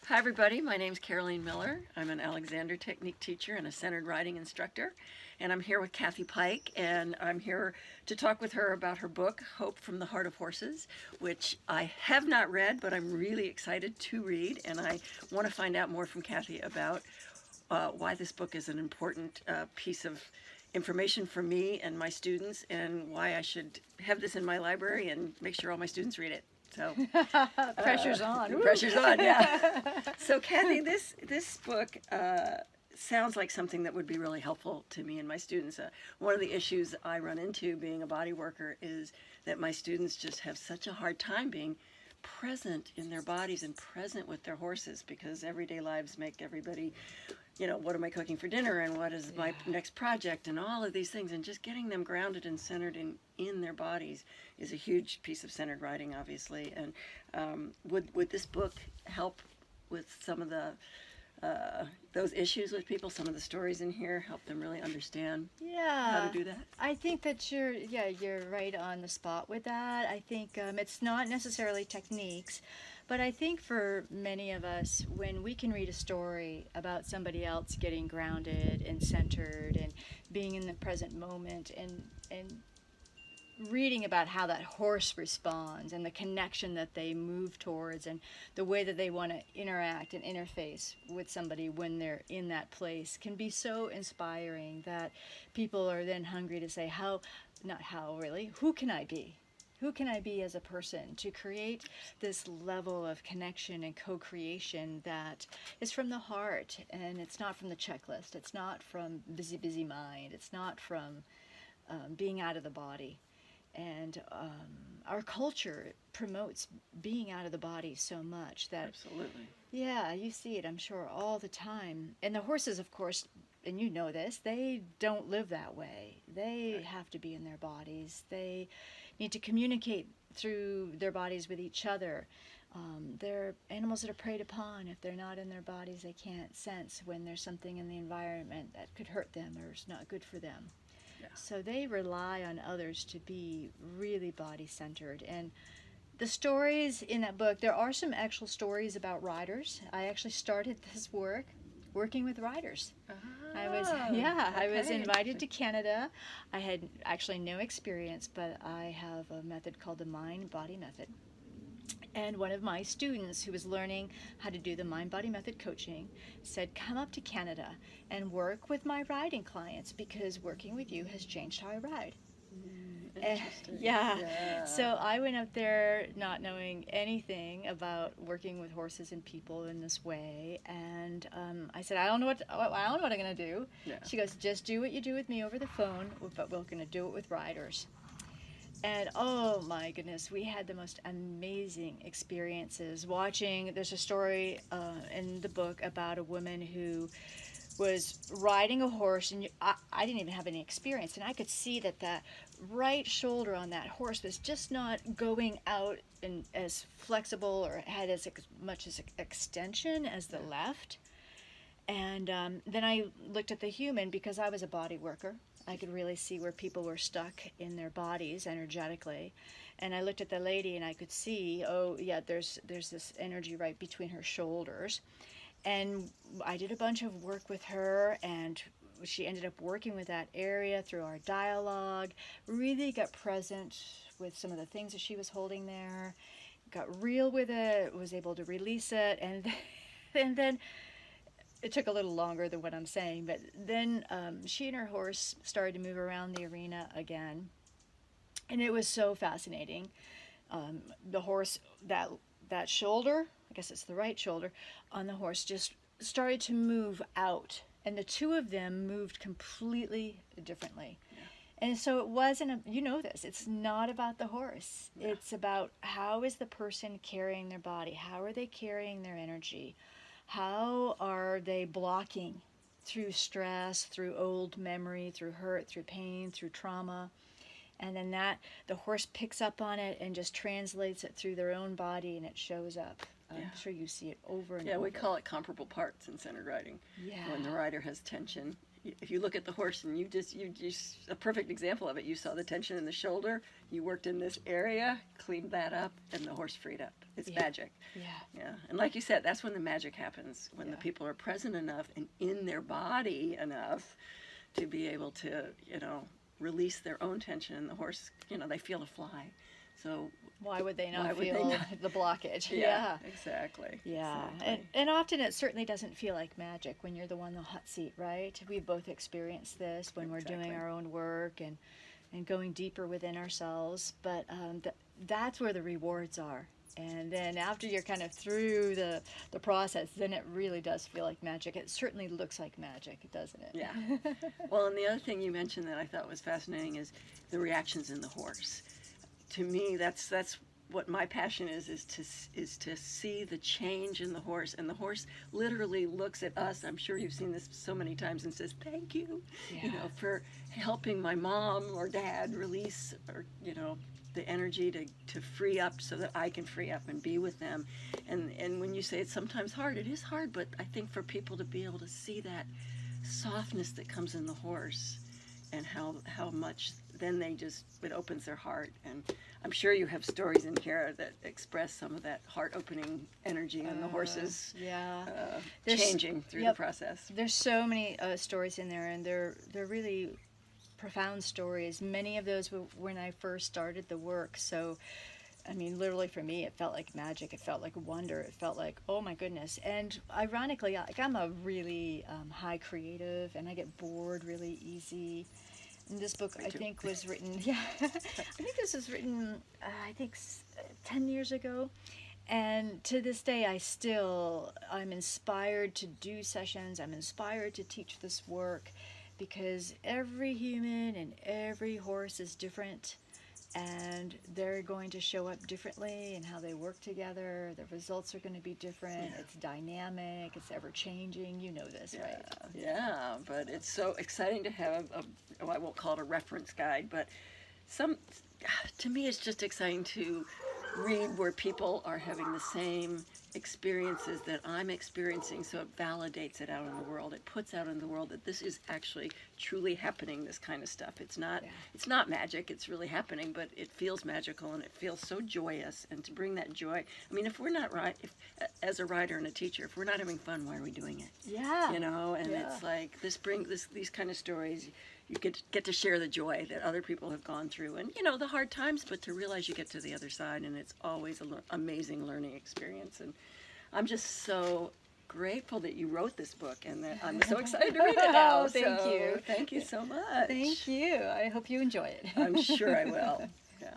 Hi everybody, my name's Carolene Miller. I'm an Alexander Technique teacher and a centered riding instructor. And I'm here with Kathy Pike, and I'm here to talk with her about her book, Hope from the Heart of Horses, which I have not read, but I'm really excited to read. And I want to find out more from Kathy about why this book is an important piece of information for me and my students, and why I should have this in my library and make sure all my students read it. So pressure's on. Pressure's on, yeah. So Kathy, this book sounds like something that would be really helpful to me and my students. One of the issues I run into being a body worker is that my students just have such a hard time being present in their bodies and present with their horses, because everyday lives make everybody, what am I cooking for dinner and what is my next project and all of these things, and just getting them grounded and centered in their bodies is a huge piece of centered riding, obviously. And would this book help with some of the those issues with people? Some of the stories in here help them really understand how to do that? I think that you're right on the spot with that. I think it's not necessarily techniques, but I think for many of us, when we can read a story about somebody else getting grounded and centered and being in the present moment, and reading about how that horse responds and the connection that they move towards and the way that they want to interact and interface with somebody when they're in that place, can be so inspiring that people are then hungry to say, who can I be? Who can I be as a person to create this level of connection and co-creation that is from the heart, and it's not from the checklist, it's not from busy mind, it's not from being out of the body. And our culture promotes being out of the body so much that... Absolutely. Yeah, you see it, I'm sure, all the time. And the horses, of course, and you know this, they don't live that way. They have to be in their bodies. They need to communicate through their bodies with each other. They're animals that are preyed upon. If they're not in their bodies, they can't sense when there's something in the environment that could hurt them or is not good for them. Yeah. So they rely on others to be really body-centered. And the stories in that book, there are some actual stories about riders. I actually started this work working with riders. I was invited to Canada. I had actually no experience, but I have a method called the mind-body method. And one of my students who was learning how to do the mind-body method coaching said, come up to Canada and work with my riding clients, because working with you has changed how I ride. Yeah. So I went up there not knowing anything about working with horses and people in this way, and I said, I don't know what I'm going to do. Yeah. She goes, just do what you do with me over the phone, but we're going to do it with riders. And oh my goodness, we had the most amazing experiences watching. There's a story in the book about a woman who was riding a horse, and I didn't even have any experience, and I could see that the right shoulder on that horse was just not going out and as flexible or had as much as extension as the left. And then I looked at the human, because I was a body worker. I could really see where people were stuck in their bodies energetically. And I looked at the lady and I could see, there's this energy right between her shoulders. And I did a bunch of work with her, and she ended up working with that area through our dialogue, really got present with some of the things that she was holding there, got real with it, was able to release it, and then it took a little longer than what I'm saying, but then she and her horse started to move around the arena again, and it was so fascinating. The horse, that shoulder, I guess it's the right shoulder, on the horse just started to move out, and the two of them moved completely differently. Yeah. And so it wasn't, this, it's not about the horse. Yeah. It's about how is the person carrying their body, how are they carrying their energy, how are they blocking through stress, through old memory, through hurt, through pain, through trauma. And then the horse picks up on it and just translates it through their own body, and it shows up. I'm sure you see it over and over. Yeah, we call it comparable parts in centered riding. Yeah. When the rider has tension, if you look at the horse and you just a perfect example of it. You saw the tension in the shoulder. You worked in this area, cleaned that up, and the horse freed up. It's magic. Yeah. Yeah. And like you said, that's when the magic happens, when the people are present enough and in their body enough to be able to, release their own tension. And the horse, they feel a fly. So why would they not why would they feel not? the blockage? Yeah, exactly. Yeah, Exactly. and often it certainly doesn't feel like magic when you're the one in the hot seat, right? We've both experienced this when we're doing Exactly. our own work and going deeper within ourselves, but that's where the rewards are. And then after you're kind of through the process, then it really does feel like magic. It certainly looks like magic, doesn't it? Yeah. Well, and the other thing you mentioned that I thought was fascinating is the reactions in the horse. To me, that's what my passion is to see the change in the horse, and the horse literally looks at us. I'm sure you've seen this so many times and says, "Thank you, for helping my mom or dad release, or the energy to free up so that I can free up and be with them." And when you say it's sometimes hard, it is hard, but I think for people to be able to see that softness that comes in the horse and how much then it opens their heart. And I'm sure you have stories in here that express some of that heart-opening energy in the horses changing through the process. There's so many stories in there, and they're really profound stories. Many of those were when I first started the work. So, I mean, literally for me, it felt like magic. It felt like wonder. It felt like, oh my goodness. And ironically, I'm a really high creative, and I get bored really easy. And this book, I think, was written, I think this was written, 10 years ago. And to this day, I'm inspired to do sessions. I'm inspired to teach this work because every human and every horse is different, and they're going to show up differently in how they work together. The results are going to be different. It's dynamic. It's ever changing. You know this, right? Yeah, but it's so exciting to have I won't call it a reference guide, but to me it's just exciting to read where people are having the same experiences that I'm experiencing, so it validates it out in the world. It puts out in the world that this is actually truly happening, this kind of stuff. It's not magic, it's really happening, but it feels magical and it feels so joyous. And to bring that joy, I mean, if we're not as a writer and a teacher, if we're not having fun, why are we doing it? Yeah. It's like these kind of stories, you get to share the joy that other people have gone through, and the hard times, but to realize you get to the other side, and it's always an amazing learning experience. And I'm just so grateful that you wrote this book, and that I'm so excited to read it now. Thank you. Thank you so much. Thank you. I hope you enjoy it. I'm sure I will. Yeah.